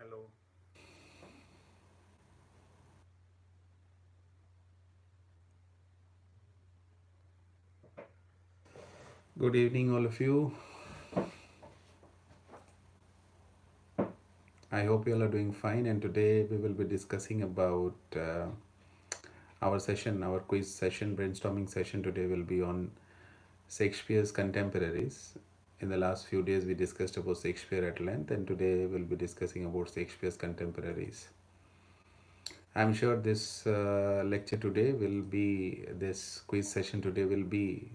Hello. Good evening, all of you. I hope you all are doing fine. And today we will be discussing about our session, our quiz session, brainstorming session. Today will be on Shakespeare's contemporaries. In the last few days, we discussed about Shakespeare at length, and today we'll be discussing about Shakespeare's contemporaries. I'm sure this lecture today will be, this quiz session today will be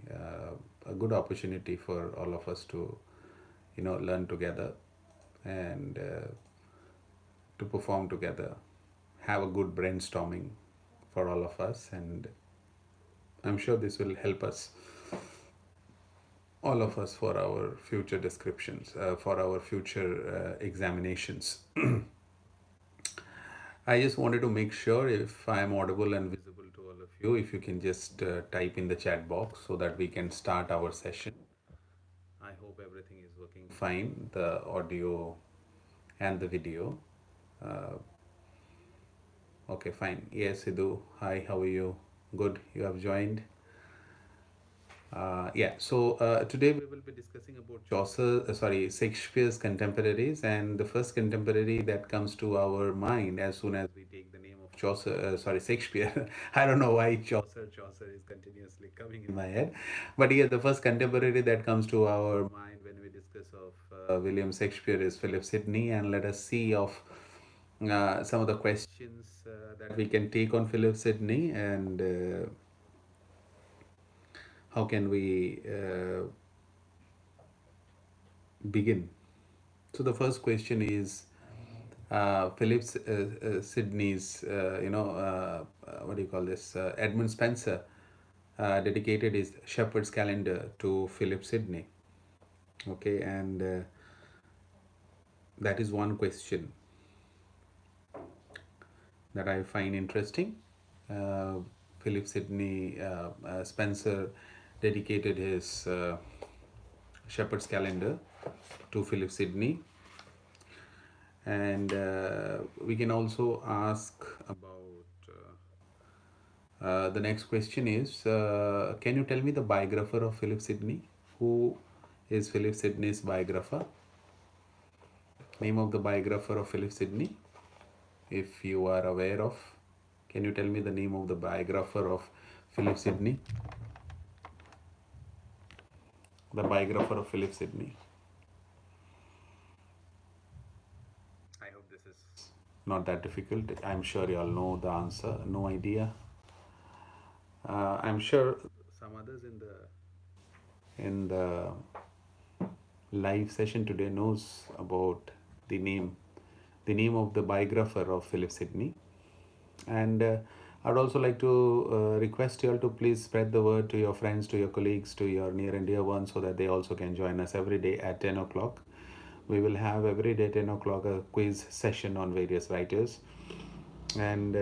a good opportunity for all of us to, learn together and to perform together, have a good brainstorming for all of us, and I'm sure this will help us, all of us, for our future descriptions, for our future examinations. I just wanted to make sure if I am audible and visible to all of you, if you can just type in the chat box so that we can start our session. I hope everything is working fine, the audio and the video. Uh, okay, fine. Yes, Sidhu. Hi, how are you? Good, you have joined. Today we will be discussing about Shakespeare's contemporaries, and the first contemporary that comes to our mind as soon as we take the name of Shakespeare. I don't know why Chaucer is continuously coming in my head, but yeah, the first contemporary that comes to our mind when we discuss of William Shakespeare is Philip Sidney, and let us see of some of the questions that we can take on Philip Sidney and. How can we begin? So the first question is Philip Sidney's, what do you call this? Edmund Spenser dedicated his Shepherd's Calendar to Philip Sidney. Okay, and that is one question that I find interesting. Uh, Philip Sidney Spencer dedicated his Shepherd's Calendar to Philip Sidney, and we can also ask about the next question is can you tell me the biographer of Philip Sidney? Who is Philip Sidney's biographer? Name of the biographer of Philip Sidney, if you are aware of. Can you tell me the name of the biographer of Philip Sidney? The biographer of Philip Sidney. I hope this is not that difficult. I'm sure you all know the answer. No idea. I'm sure some others in the live session today knows about the name of the biographer of Philip Sidney. And I'd also like to request you all to please spread the word to your friends, to your colleagues, to your near and dear ones, so that they also can join us every day at 10 o'clock. We will have every day 10 o'clock a quiz session on various writers, and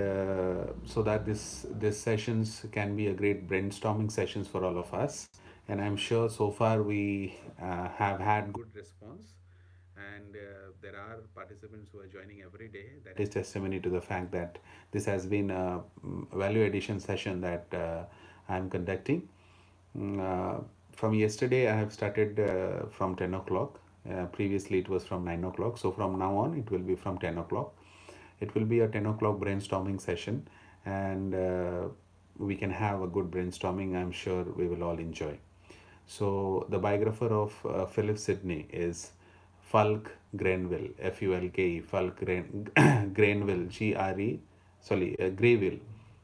so that this sessions can be a great brainstorming sessions for all of us. And I'm sure so far we have had good response, and there are participants who are joining every day. That is testimony to the fact that this has been a value addition session that I'm conducting. From yesterday I have started from 10 o'clock. Previously it was from 9 o'clock, so from now on it will be from 10 o'clock. It will be a 10 o'clock brainstorming session, and we can have a good brainstorming. I'm sure we will all enjoy. So, the biographer of Philip Sidney is Fulk Grenville, Fulke, Grenville, Greville.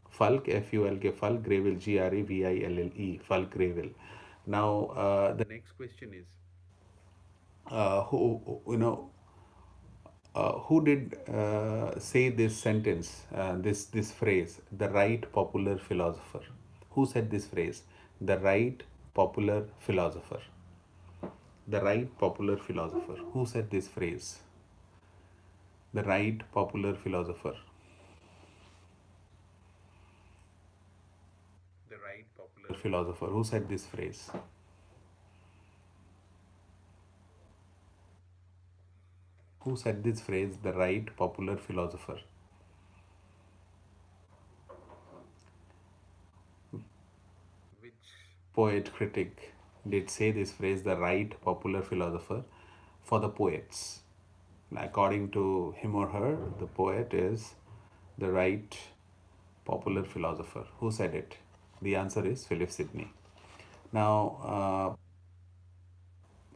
Fulk, Fulk, Fulk, Greville, Greville, Fulk Greville. Now, the next question is who did say this sentence, this phrase, the right popular philosopher? Who said this phrase, the right popular philosopher? The right popular philosopher. Who said this phrase? The right popular philosopher. The right popular philosopher. Who said this phrase? Who said this phrase, the right popular philosopher? Which poet critic did say this phrase, the right popular philosopher, for the poets? According to him or her, the poet is the right popular philosopher. Who said it? The answer is Philip Sidney. Now,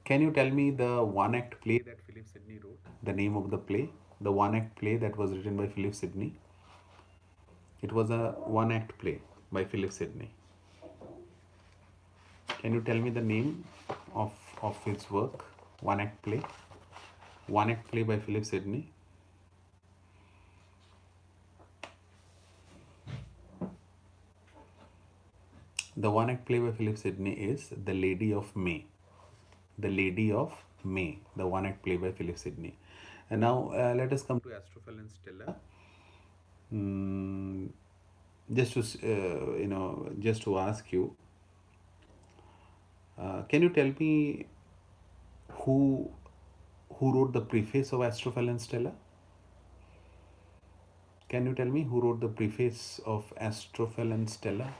can you tell me the one act play that Philip Sidney wrote? The name of the play? The one act play that was written by Philip Sidney? It was a one act play by Philip Sidney. Can you tell me the name of his work? One act play? One act play by Philip Sidney. The one act play by Philip Sidney is The Lady of May. The Lady of May, the one act play by Philip Sidney. And now let us come to Astrophil and Stella. Just to just to ask you, can you tell me who wrote the preface of Astrophil and Stella? Can you tell me who wrote the preface of Astrophil and Stella?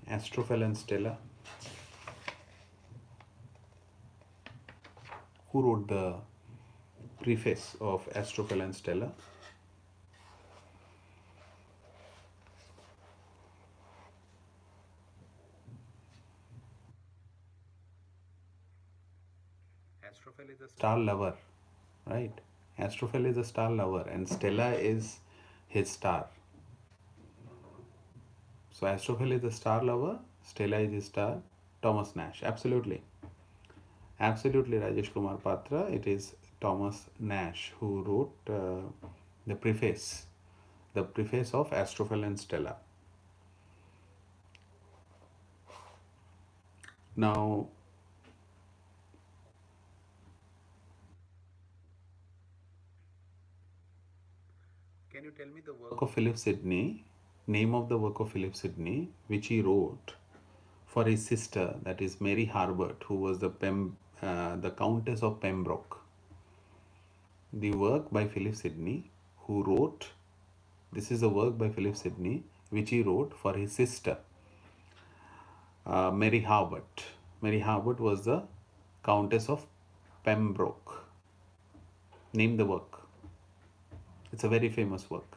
Astrophil and Stella. Who wrote the preface of Astrophil and Stella? Astrophil is a star lover, right? Astrophil is a star lover and Stella is his star. So Astrophil is a star lover, Stella is his star. Thomas Nash, absolutely. Absolutely, Rajesh Kumar Patra. It is Thomas Nash who wrote the preface of Astrophil and Stella. Now, can you tell me the work of Philip Sidney, name of the work of Philip Sidney, which he wrote for his sister, that is Mary Harbert, who was the Countess of Pembroke? The work by Philip Sidney, who wrote, this is a work by Philip Sidney, which he wrote for his sister, Mary Harbert. Mary Harbert was the Countess of Pembroke. Name the work. It's a very famous work.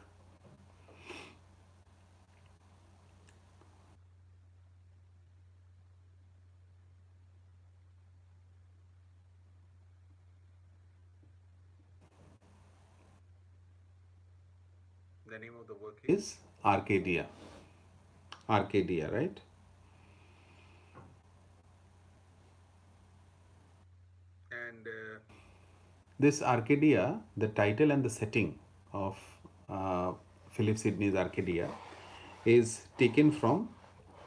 The name of the work is Arcadia. Arcadia, right? And this Arcadia, the title and the setting of Philip Sidney's Arcadia is taken from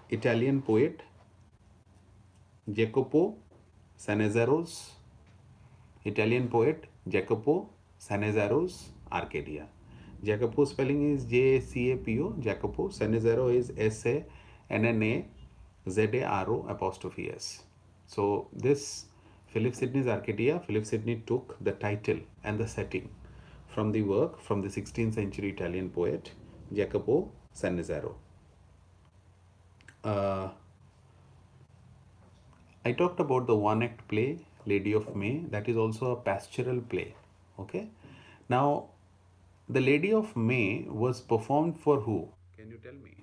Italian poet Jacopo Sanezzaro's Arcadia. Jacopo spelling is Jacapo. Jacopo. Sanezzaro is Sannazaro''. So this Philip Sidney's Arcadia, Philip Sidney took the title and the setting from the work from the 16th century Italian poet Jacopo Sannezzaro. I talked about the one act play Lady of May. That is also a pastoral play. Okay. Now, the Lady of May was performed for who? Can you tell me?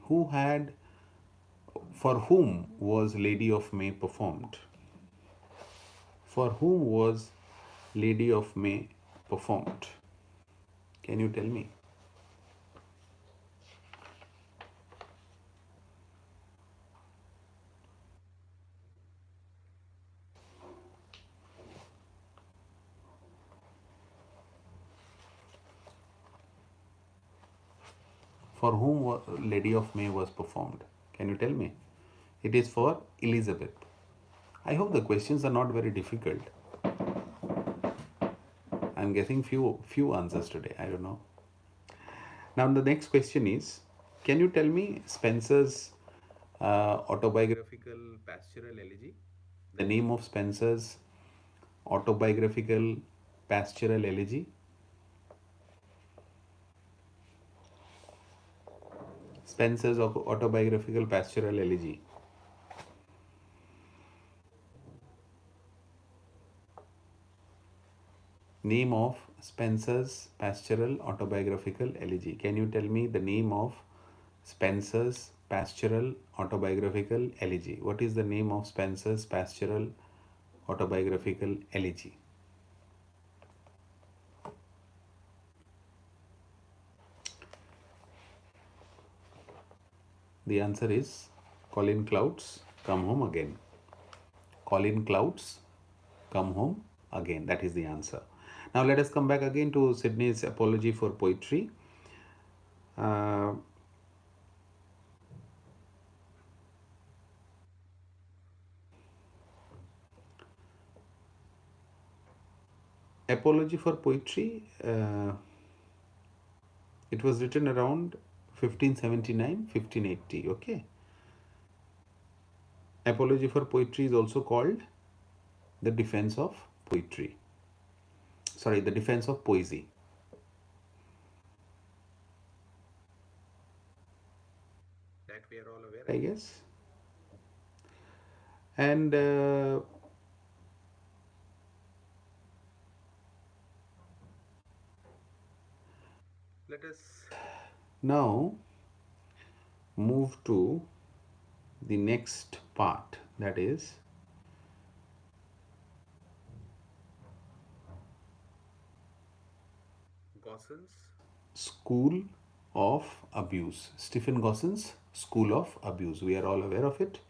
For whom was Lady of May performed? For whom was Lady of May performed? Can you tell me? For whom Lady of May was performed? Can you tell me? It is for Elizabeth. I hope the questions are not very difficult. I'm getting few answers today. I don't know. Now the next question is, Can you tell me Spencer's autobiographical pastoral elegy? The name of Spencer's autobiographical pastoral elegy? Spencer's autobiographical pastoral elegy. Name of Spencer's pastoral autobiographical elegy. Can you tell me the name of Spencer's pastoral autobiographical elegy? What is the name of Spencer's pastoral autobiographical elegy? The answer is Colin Clouds Come Home Again. Colin Clouds Come Home Again. That is the answer. Now let us come back again to Sydney's Apology for Poetry. Uh, Apology for Poetry, it was written around 1579 1580. Okay. Apology for Poetry is also called the defense of poetry. Sorry, the defense of poesy. That we are all aware, I guess. And let us now move to the next part, that is Gosson's School of Abuse. Stephen Gosson's School of Abuse. We are all aware of it.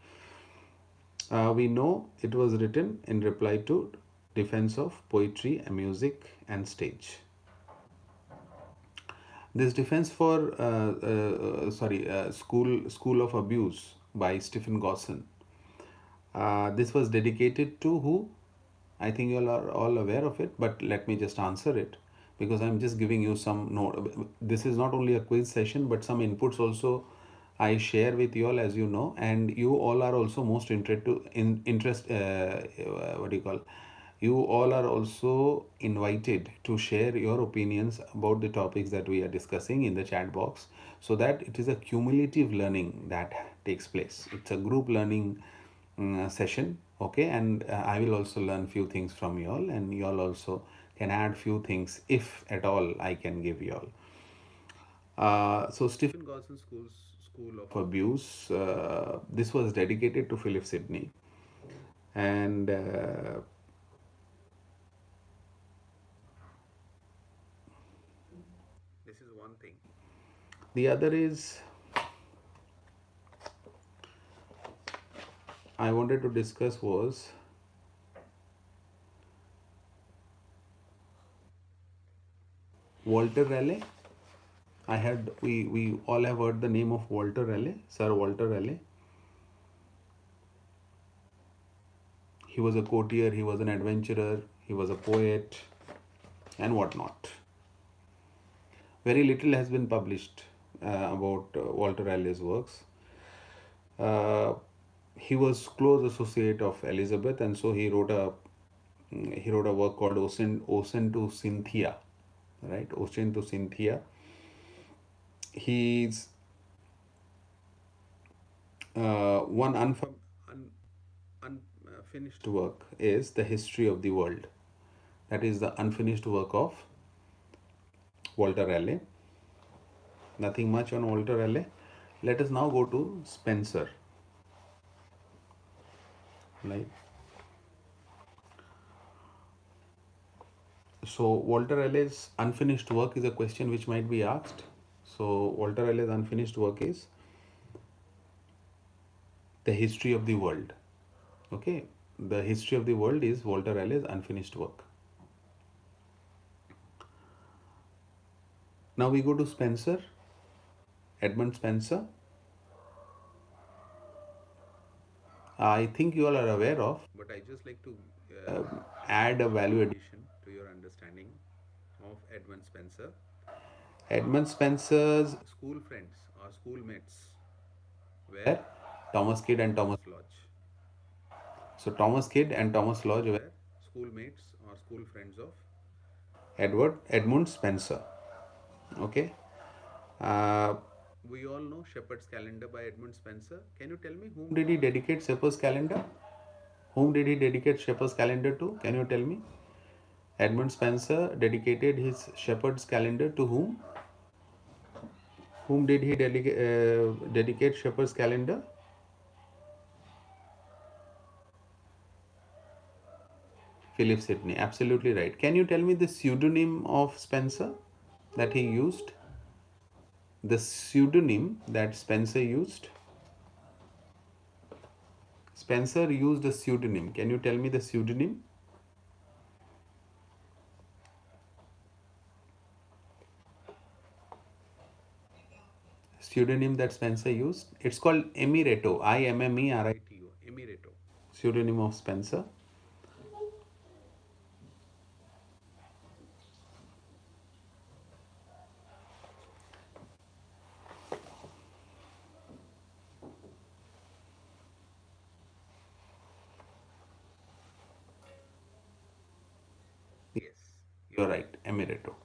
We know it was written in reply to defense of poetry, music, and stage. This defense for School of Abuse by Stephen Gosson. This was dedicated to who? I think you all are all aware of it, but let me just answer it because I'm just giving you some note. This is not only a quiz session, but some inputs also I share with you all, as you know, and you all are also most interested to what do you call? You all are also invited to share your opinions about the topics that we are discussing in the chat box, so that it is a cumulative learning that takes place. It's a group learning session, okay, and I will also learn few things from you all, and you all also can add few things if at all I can give you all. So Stephen Gosson's School of Abuse, this was dedicated to Philip Sidney, and this is one thing. The other is I wanted to discuss was Walter Raleigh. We all have heard the name of Walter Raleigh, Sir Walter Raleigh. He was a courtier, he was an adventurer, he was a poet, and whatnot. Very little has been published about Walter Raleigh's works. He was close associate of Elizabeth, and so he wrote a work called Ocean to Cynthia, right? Ocean to Cynthia. He's one unfinished work is The History of the World. That is the unfinished work of Walter Raleigh. Nothing much on Walter Raleigh. Let us now go to Spencer. Right. So Walter Raleigh's unfinished work is a question which might be asked. So Walter Raleigh's unfinished work is The History of the World. Okay, The History of the World is Walter Raleigh's unfinished work. Now we go to Spencer, Edmund Spencer. I think you all are aware of, but I just like to add a value addition to your understanding of Edmund Spencer. Edmund Spencer's school friends or schoolmates were Thomas Kidd and Thomas Lodge. So Thomas Kidd and Thomas Lodge were schoolmates or school friends of Edmund Spencer. Okay. Uh, we all know Shepherd's Calendar by Edmund Spencer. Can you tell me whom did he dedicate Shepherd's Calendar? Whom did he dedicate Shepherd's Calendar to? Can you tell me? Edmund Spencer dedicated his Shepherd's Calendar to whom? Whom did he dedicate Shepherd's Calendar? Philip Sidney. Absolutely right. Can you tell me the pseudonym of Spencer that he used? The pseudonym that Spencer used? Spencer used a pseudonym. Can you tell me the pseudonym? Pseudonym that Spencer used? It's called Emireto. Immerito. Emireto. Pseudonym of Spencer. Yes, you're right. Emireto.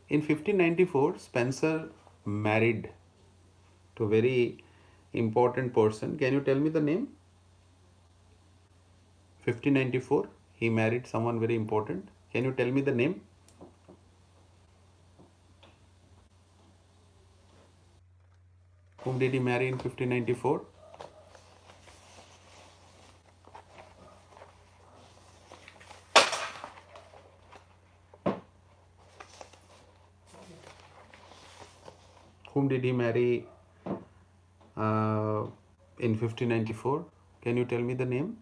In 1594, Spencer married to a very important person. Can you tell me the name? 1594, he married someone very important. Can you tell me the name? Whom did he marry in 1594? Whom did he marry in 1594? Can you tell me the name?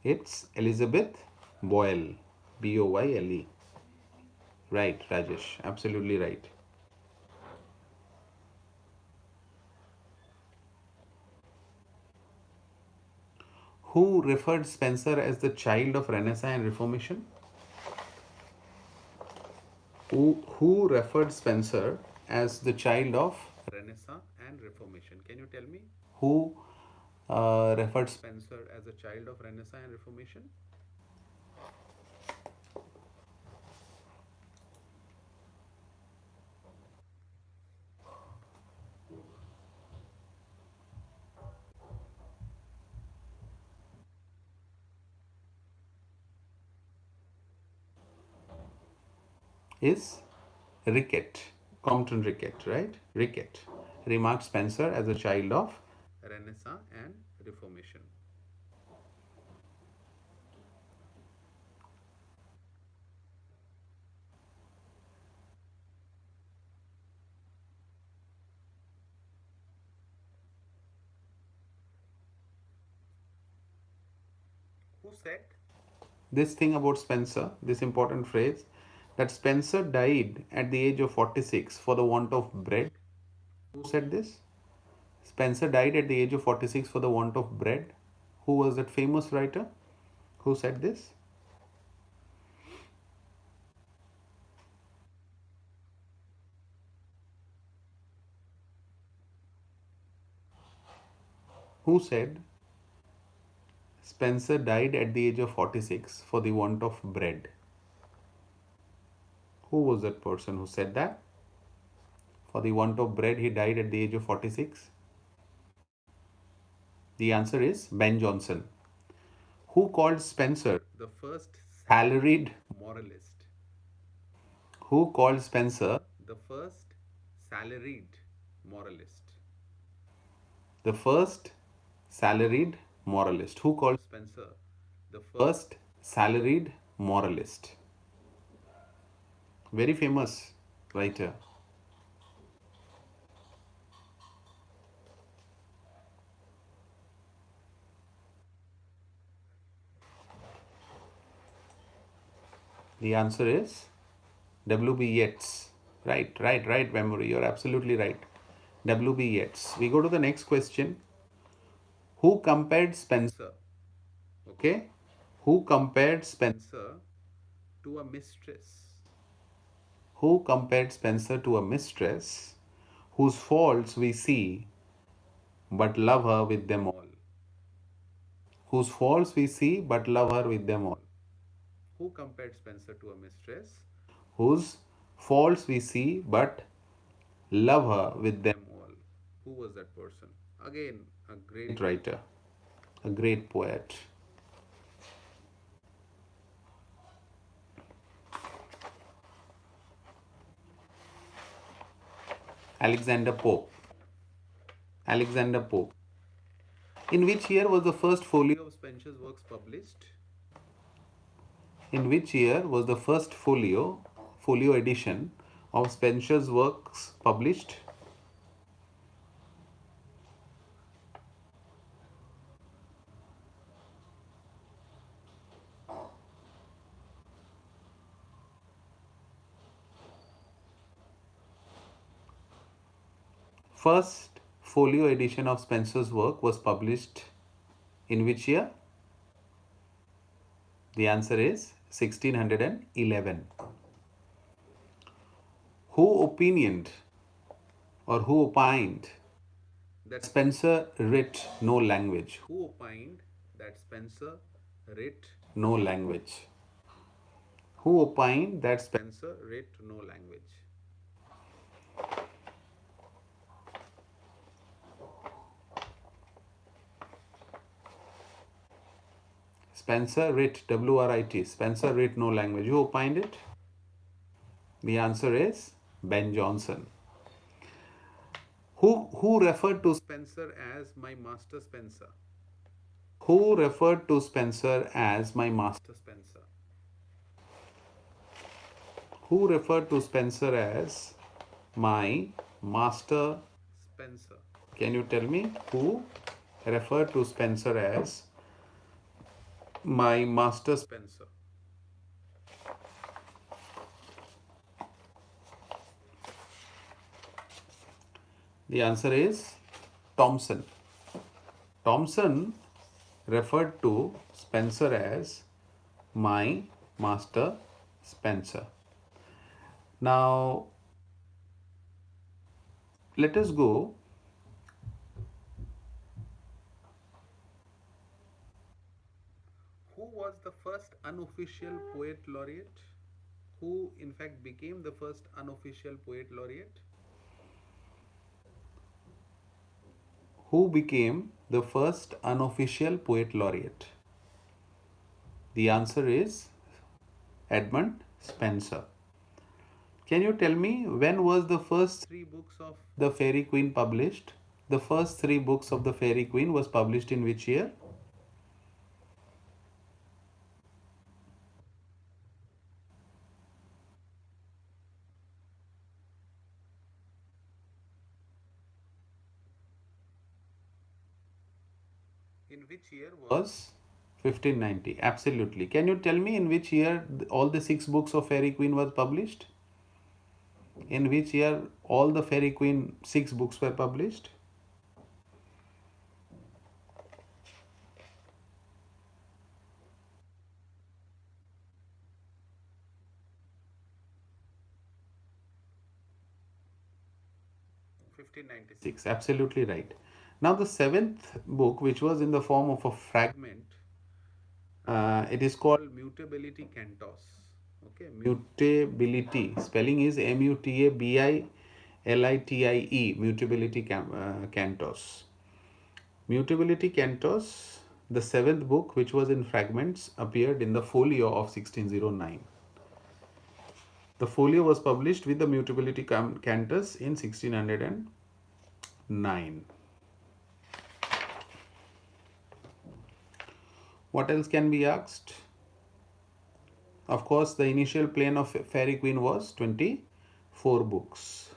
It's Elizabeth Boyle. Boyle. Right, Rajesh. Absolutely right. Who referred Spencer as the child of Renaissance and Reformation? Who referred Spencer as the child of Renaissance and Reformation? Can you tell me who referred Spencer as a child of Renaissance and Reformation? Is Rickett, Compton Rickett, right? Rickett remarked Spencer as a child of Renaissance and Reformation. Who said this thing about Spencer, this important phrase, that Spencer died at the age of 46 for the want of bread? Who said this? Spencer died at the age of 46 for the want of bread. Who was that famous writer? Who said this? Who said Spencer died at the age of 46 for the want of bread? Who was that person who said that? For the want of bread, he died at the age of 46. The answer is Ben Jonson, who called Spencer the first salaried moralist. Who called Spencer the first salaried moralist. The first salaried moralist. Who called Spencer the first salaried moralist? Very famous writer. The answer is W.B. Yeats. Right, memory. You're absolutely right. W.B. Yeats. We go to the next question. Who compared Spencer? Okay. Who compared Spencer to a mistress? Who compared Spencer to a mistress whose faults we see but love her with them all? Whose faults we see but love her with them all? Who compared Spencer to a mistress whose faults we see but love her with them all? Who was that person? Again, a great writer, a great poet. Alexander Pope. Alexander Pope. In which year was the first folio of Spencer's works published? In which year was the first folio edition of Spencer's works published? First folio edition of Spencer's work was published in which year? The answer is 1611. Who opined that Spencer writ no language? Who opined that Spencer writ no language? Who opined that Spencer writ no language? Spencer writ, W-R-I-T, Spencer writ no language. Who opined it? The answer is Ben Jonson. Who referred to Spencer as my master Spencer? Who referred to Spencer as my master Spencer? Who referred to Spencer as my master Spencer? Can you tell me who referred to Spencer as my master Spencer? The answer is Thomson. Thomson referred to Spencer as my master Spencer. Now, let us go who was the first unofficial poet laureate? Who, in fact, became the first unofficial poet laureate? Who became the first unofficial poet laureate? The answer is Edmund Spenser. Can you tell me when was the first 3 books of the Fairy Queen published? The first 3 books of the Fairy Queen was published in which year? In which year was 1590? Absolutely. Can you tell me in which year all the 6 books of Fairy Queen was published? In which year all the Fairy Queen 6 books were published? (1596). Absolutely right. Now the 7th book, which was in the form of a fragment, it is called Mutability Cantos. Okay, Mutability. Spelling is Mutabiltie. Mutability Cantos. Mutability Cantos, the 7th book, which was in fragments, appeared in the folio of 1609. The folio was published with the Mutability Cantos in 1609. What else can be asked? Of course, the initial plan of Fairy Queen was 24 books.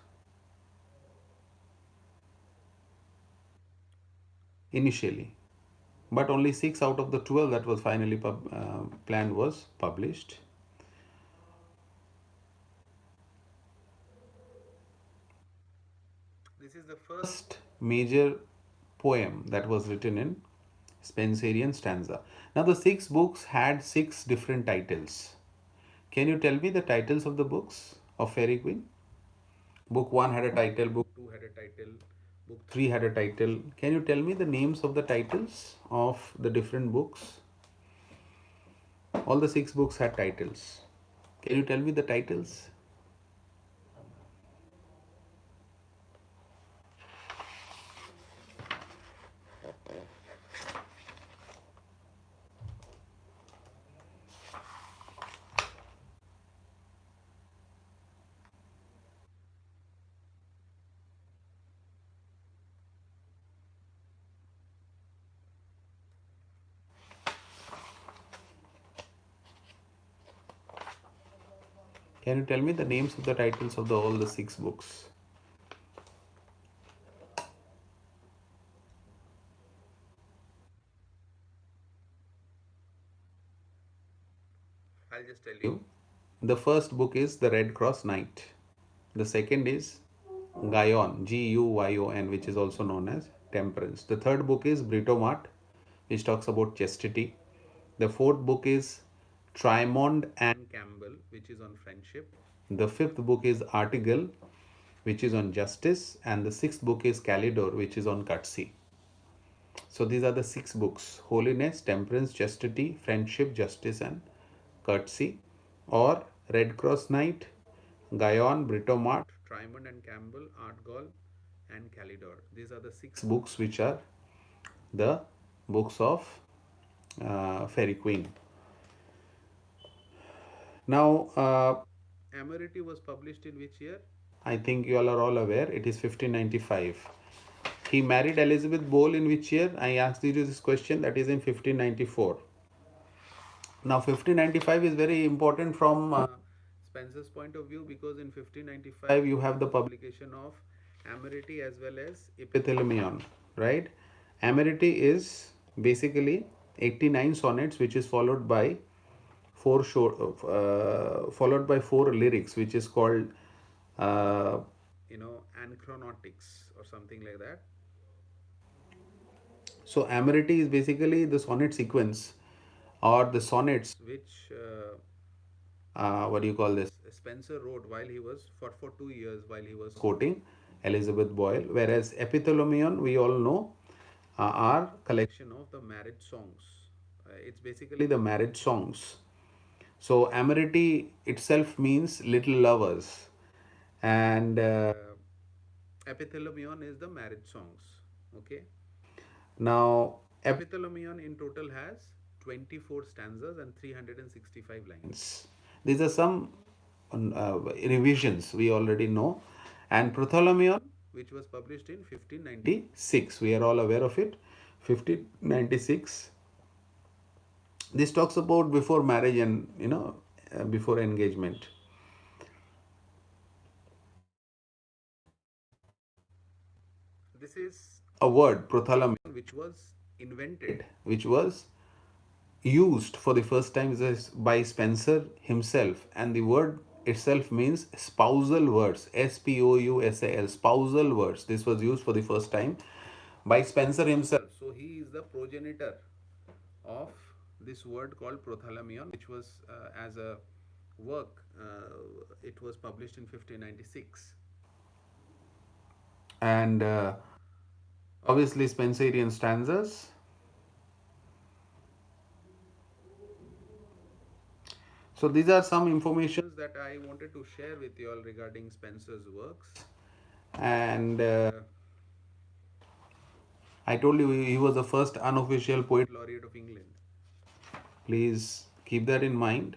Initially. But only 6 out of the 12 that was finally planned was published. This is the first major poem that was written in Spenserian stanza. Now the 6 books had 6 different titles. Can you tell me the titles of the books? of Fairy Queen? Book 1 had a title, book 2 had a title, book 3 had a title. Can you tell me the names of the titles of the different books? All the 6 books had titles. Can you tell me the titles? Can you tell me the names of the titles of all the 6 books? I'll just tell you. The first book is The Red Cross Knight. The second is Guyon, Guyon, which is also known as Temperance. The third book is Britomart, which talks about chastity. The fourth book is Trimond and Campbell, which is on friendship. The fifth book is Article, which is on justice. And the sixth book is Calidor, which is on courtesy. So these are the 6 books: Holiness, Temperance, Chastity, Friendship, Justice, and Courtesy, or Red Cross Knight, Guyon, Britomart, Trimond and Campbell, Artgall, and Calidor. These are the 6 books which are the books of Fairy Queen. Now, Amority was published in which year? I think you all are all aware. It is 1595. He married Elizabeth Bowl in which year? I asked you this question. That is in 1594. Now, 1595 is very important from Spencer's point of view, because in 1595 you have the publication of Amority as well as Epithalamion, right? Amority is basically 89 sonnets, which is followed by followed by 4 lyrics, which is called anchronotics or something like that. So Amority is basically the sonnet sequence, or the sonnets which what do you call this, Spencer wrote while he was for 2 years while he was courting Elizabeth Boyle, whereas Epithalamion, we all know, are collection of the marriage songs. It's basically the marriage songs. So Amority itself means little lovers, and Epithalamion is the marriage songs. Okay. Now, Epithalamion in total has 24 stanzas and 365 lines. These are some revisions we already know. And Prothalamion, which was published in 1596, we are all aware of it. 1596. This talks about before marriage and before engagement. This is a word, Prothalamion, which was invented, which was used for the first time by Spencer himself, and the word itself means spousal words. Spousal, spousal words. This was used for the first time by Spencer himself. So he is the progenitor of this word called Prothalamion, which was as a work. It was published in 1596, and obviously Spencerian stanzas. So these are some informations that I wanted to share with you all regarding Spencer's works. And I told you he was the first unofficial poet laureate of England. Please keep that in mind.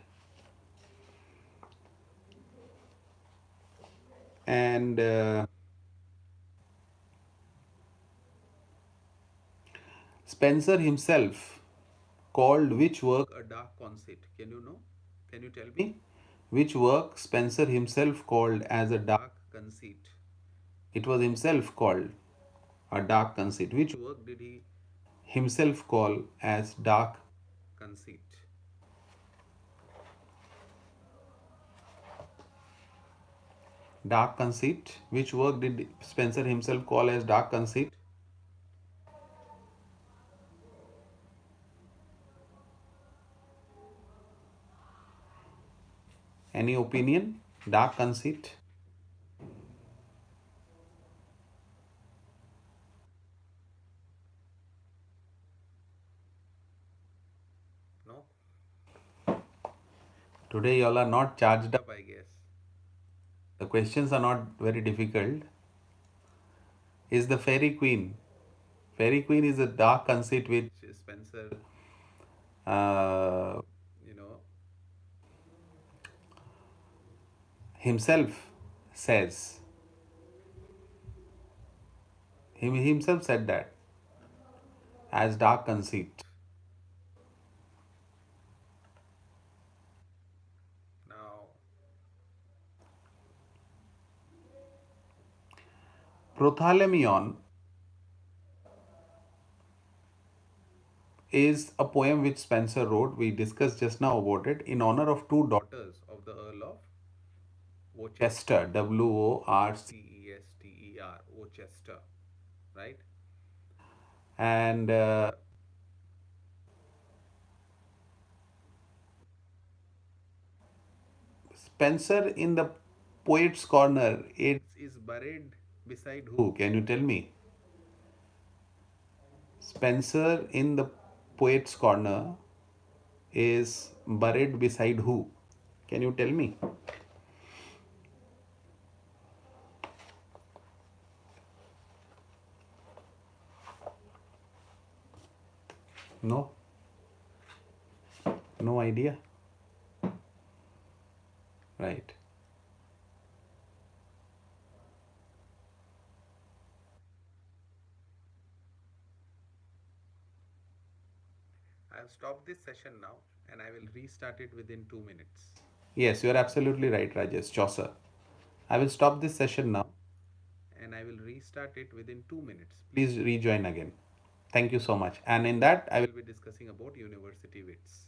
And Spencer himself called which work a dark conceit? Can you know? Can you tell me? Which work Spencer himself called as a dark conceit? It was himself called a dark conceit. Which work did he himself call as dark conceit? Dark conceit. Which work did Spencer himself call as dark conceit? Any opinion? Dark conceit? No. Today, y'all are not charged up, I guess. The questions are not very difficult. Is the Fairy Queen? Fairy Queen is a dark conceit which Spencer, uh, you know, himself says. He himself said that as dark conceit. Now, Prothalamion is a poem which Spencer wrote. We discussed just now about it in honor of two daughters of the Earl of Worcester, Worcester, Worcester, right? And Spencer in the Poet's Corner, it is buried beside who? Can you tell me? Spencer in the Poet's Corner is buried beside who? Can you tell me? No, no idea. Right. I'll stop this session now and I will restart it within 2 minutes. Yes, you are absolutely right, Rajesh. Chaucer. I will stop this session now and I will restart it within 2 minutes. Please rejoin again. Thank you so much. And in that, I will be discussing about university wits.